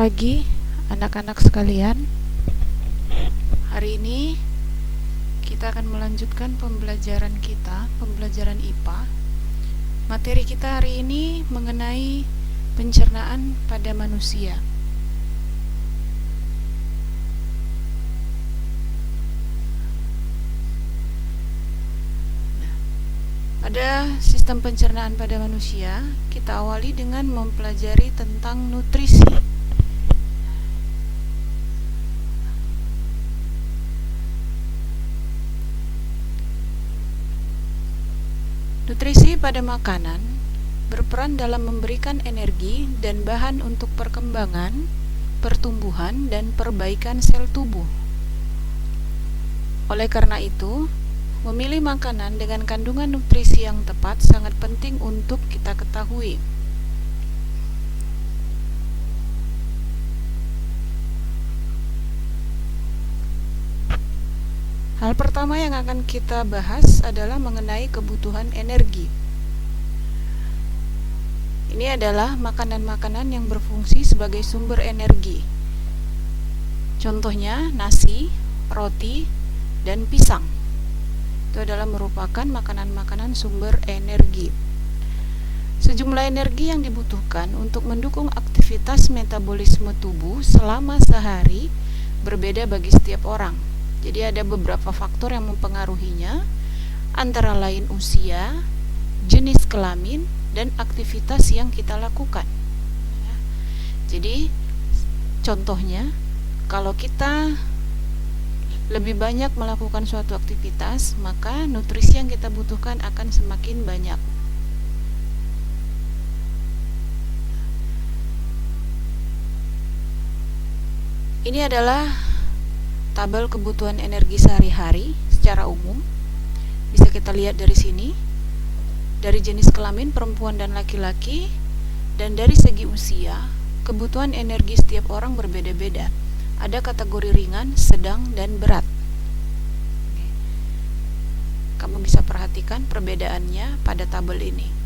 pagi anak-anak sekalian. Hari ini kita akan melanjutkan pembelajaran IPA. Materi kita hari ini mengenai pencernaan pada manusia. Pada sistem pencernaan pada manusia, kita awali dengan mempelajari tentang nutrisi. Nutrisi pada makanan berperan dalam memberikan energi dan bahan untuk perkembangan, pertumbuhan, dan perbaikan sel tubuh. Oleh karena itu, memilih makanan dengan kandungan nutrisi yang tepat sangat penting untuk kita ketahui. Hal pertama yang akan kita bahas adalah mengenai kebutuhan energi. Ini adalah makanan-makanan yang berfungsi sebagai sumber energi. Contohnya nasi, roti, dan pisang. Itu adalah merupakan makanan-makanan sumber energi. Sejumlah energi yang dibutuhkan untuk mendukung aktivitas metabolisme tubuh selama sehari berbeda bagi setiap orang. Jadi ada beberapa faktor yang mempengaruhinya, antara lain usia, jenis kelamin, dan aktivitas yang kita lakukan. Jadi contohnya, kalau kita lebih banyak melakukan suatu aktivitas, maka nutrisi yang kita butuhkan akan semakin banyak. Ini adalah tabel kebutuhan energi sehari-hari secara umum. Bisa kita lihat dari sini, dari jenis kelamin perempuan dan laki-laki, dan dari segi usia, kebutuhan energi setiap orang berbeda-beda. Ada kategori ringan, sedang, dan berat. Kamu bisa perhatikan perbedaannya pada tabel ini.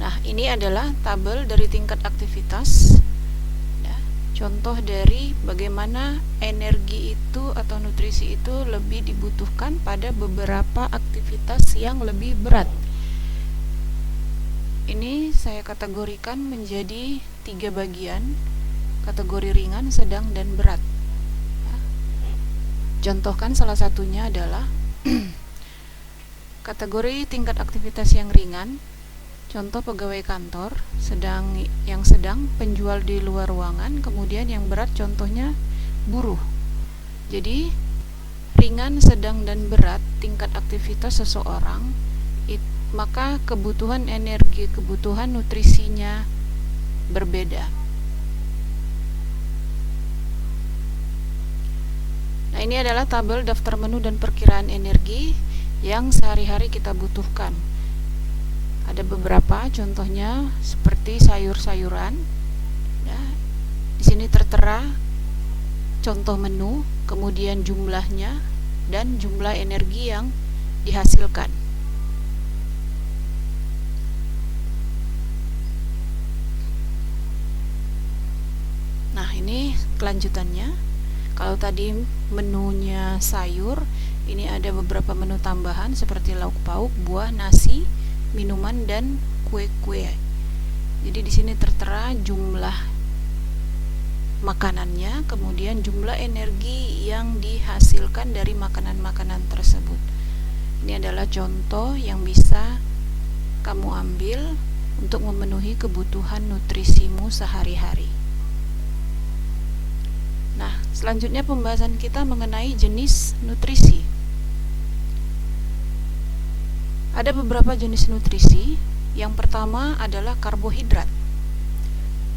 Nah, ini adalah tabel dari tingkat aktivitas. Contoh dari bagaimana energi itu atau nutrisi itu lebih dibutuhkan pada beberapa aktivitas yang lebih berat. Ini saya kategorikan menjadi 3 bagian, kategori ringan, sedang, dan berat. Contohkan salah satunya adalah kategori tingkat aktivitas yang ringan. Contoh pegawai kantor, yang sedang penjual di luar ruangan, kemudian yang berat contohnya buruh. Jadi ringan, sedang, dan berat tingkat aktivitas seseorang, maka kebutuhan energi, kebutuhan nutrisinya berbeda. Nah, ini adalah tabel daftar menu dan perkiraan energi yang sehari-hari kita butuhkan. Ada beberapa, contohnya seperti sayur-sayuran. Di sini tertera contoh menu, kemudian jumlahnya, dan jumlah energi yang dihasilkan. Nah, ini kelanjutannya. Kalau tadi menunya sayur, ini ada beberapa menu tambahan seperti lauk pauk, buah, nasi, minuman, dan kue-kue. Jadi di sini tertera jumlah makanannya, kemudian jumlah energi yang dihasilkan dari makanan-makanan tersebut. Ini adalah contoh yang bisa kamu ambil untuk memenuhi kebutuhan nutrisimu sehari-hari. Nah, selanjutnya pembahasan kita mengenai jenis nutrisi. Ada beberapa jenis nutrisi. Yang pertama adalah karbohidrat.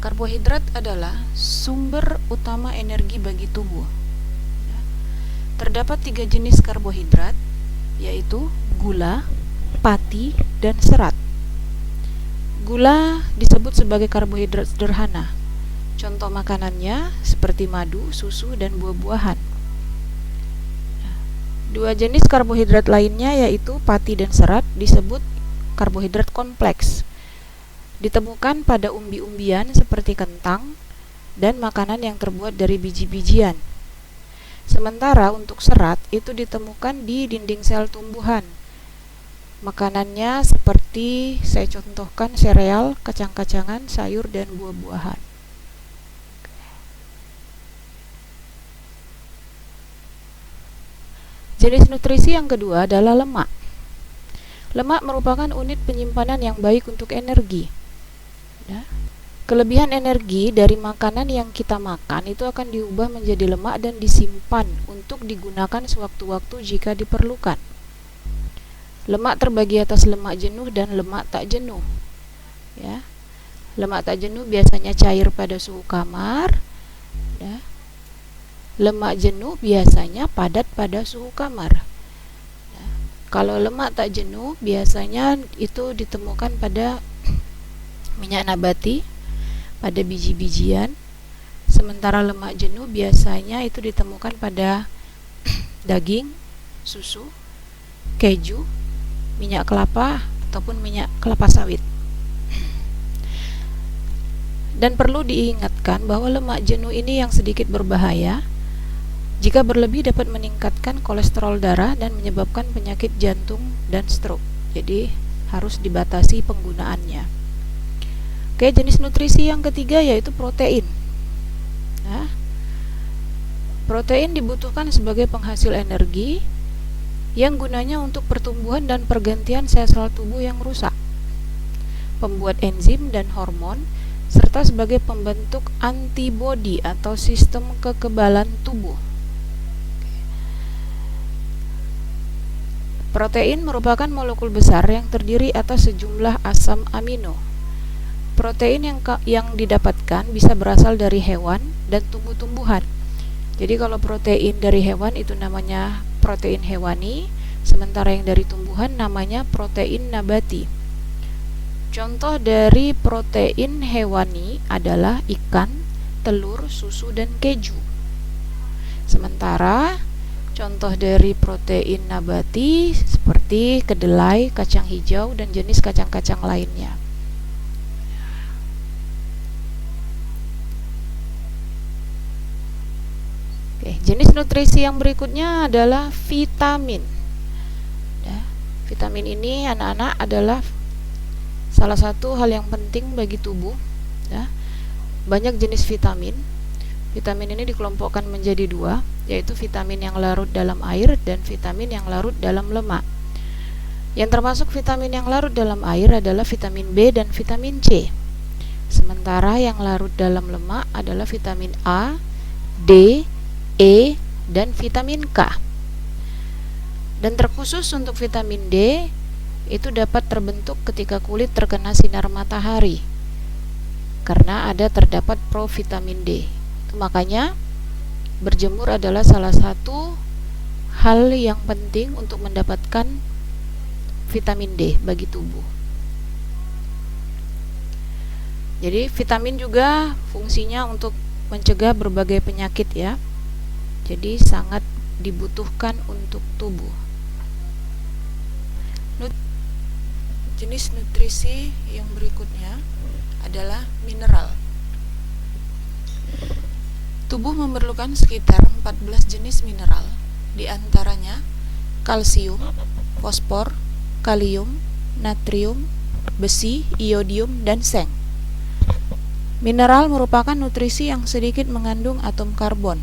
Karbohidrat adalah sumber utama energi bagi tubuh. Terdapat 3 jenis karbohidrat, yaitu gula, pati, dan serat. Gula disebut sebagai karbohidrat sederhana. Contoh makanannya seperti madu, susu, dan buah-buahan. Dua jenis karbohidrat lainnya yaitu pati dan serat disebut karbohidrat kompleks. Ditemukan pada umbi-umbian seperti kentang dan makanan yang terbuat dari biji-bijian. Sementara untuk serat itu ditemukan di dinding sel tumbuhan. Makanannya seperti saya contohkan sereal, kacang-kacangan, sayur, dan buah-buahan. Jenis nutrisi yang kedua adalah lemak. Lemak merupakan unit penyimpanan yang baik untuk energi. Kelebihan energi dari makanan yang kita makan itu akan diubah menjadi lemak dan disimpan untuk digunakan sewaktu-waktu jika diperlukan. Lemak terbagi atas lemak jenuh dan lemak tak jenuh. Lemak tak jenuh biasanya cair pada suhu kamar. Lemak jenuh biasanya padat pada suhu kamar. Kalau lemak tak jenuh biasanya itu ditemukan pada minyak nabati, pada biji-bijian. Sementara lemak jenuh biasanya itu ditemukan pada daging, susu, keju, minyak kelapa ataupun minyak kelapa sawit. Dan perlu diingatkan bahwa lemak jenuh ini yang sedikit berbahaya. Jika berlebih dapat meningkatkan kolesterol darah dan menyebabkan penyakit jantung dan stroke. Jadi harus dibatasi penggunaannya. Oke, jenis nutrisi yang ketiga yaitu protein. Protein dibutuhkan sebagai penghasil energi yang gunanya untuk pertumbuhan dan pergantian sel-sel tubuh yang rusak, pembuat enzim dan hormon, serta sebagai pembentuk antibodi atau sistem kekebalan tubuh. Protein merupakan molekul besar yang terdiri atas sejumlah asam amino. Protein yang didapatkan bisa berasal dari hewan dan tumbuh-tumbuhan. Jadi kalau protein dari hewan itu namanya protein hewani, sementara yang dari tumbuhan namanya protein nabati. Contoh dari protein hewani adalah ikan, telur, susu, dan keju. Sementara contoh dari protein nabati seperti kedelai, kacang hijau, dan jenis kacang-kacang lainnya. Jenis nutrisi yang berikutnya adalah vitamin. Vitamin ini anak-anak adalah salah satu hal yang penting bagi tubuh. Banyak jenis vitamin. Vitamin ini dikelompokkan menjadi dua, yaitu vitamin yang larut dalam air dan vitamin yang larut dalam lemak. Yang termasuk vitamin yang larut dalam air adalah vitamin B dan vitamin C. Sementara yang larut dalam lemak adalah vitamin A, D, E, dan vitamin K. Dan terkhusus untuk vitamin D itu dapat terbentuk ketika kulit terkena sinar matahari karena terdapat provitamin D. Makanya berjemur adalah salah satu hal yang penting untuk mendapatkan vitamin D bagi tubuh. Jadi vitamin juga fungsinya untuk mencegah berbagai penyakit ya. Jadi sangat dibutuhkan untuk tubuh. Jenis nutrisi yang berikutnya adalah mineral. Tubuh memerlukan sekitar 14 jenis mineral, di antaranya kalsium, fosfor, kalium, natrium, besi, iodium, dan seng. Mineral merupakan nutrisi yang sedikit mengandung atom karbon.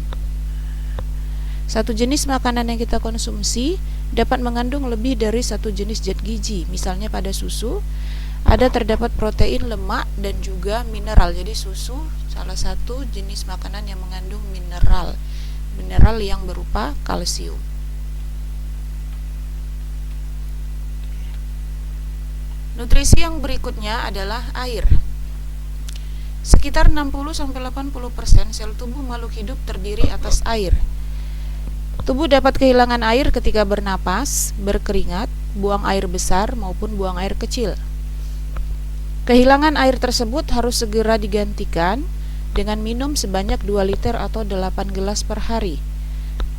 Satu jenis makanan yang kita konsumsi dapat mengandung lebih dari satu jenis zat gizi. Misalnya pada susu terdapat protein, lemak, dan juga mineral. Jadi susu salah satu jenis makanan yang mengandung mineral yang berupa kalsium. Nutrisi yang berikutnya adalah air. Sekitar 60-80% sel tubuh makhluk hidup terdiri atas air. Tubuh dapat kehilangan air ketika bernapas, berkeringat, buang air besar maupun buang air kecil. Kehilangan air tersebut harus segera digantikan dengan minum sebanyak 2 liter atau 8 gelas per hari.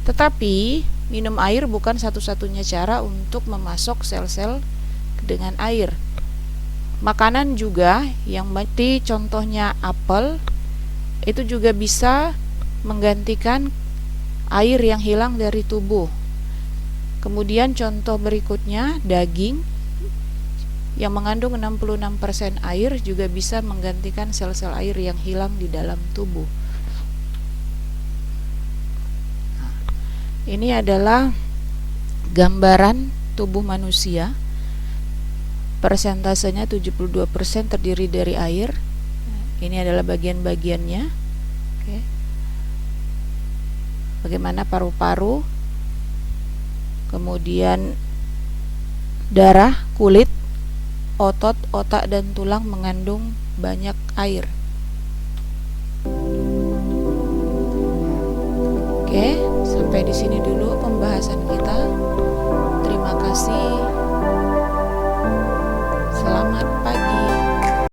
Tetapi minum air bukan satu-satunya cara untuk memasok sel-sel dengan air. Makanan juga yang mati, contohnya apel, itu juga bisa menggantikan air yang hilang dari tubuh. Kemudian contoh berikutnya, daging yang mengandung 66% air juga bisa menggantikan sel-sel air yang hilang di dalam tubuh. Ini adalah gambaran tubuh manusia. Persentasenya 72% terdiri dari air. Ini adalah bagian-bagiannya. Oke. Bagaimana paru-paru, kemudian darah, kulit, otot, otak, dan tulang mengandung banyak air. Oke, sampai di sini dulu pembahasan kita. Terima kasih.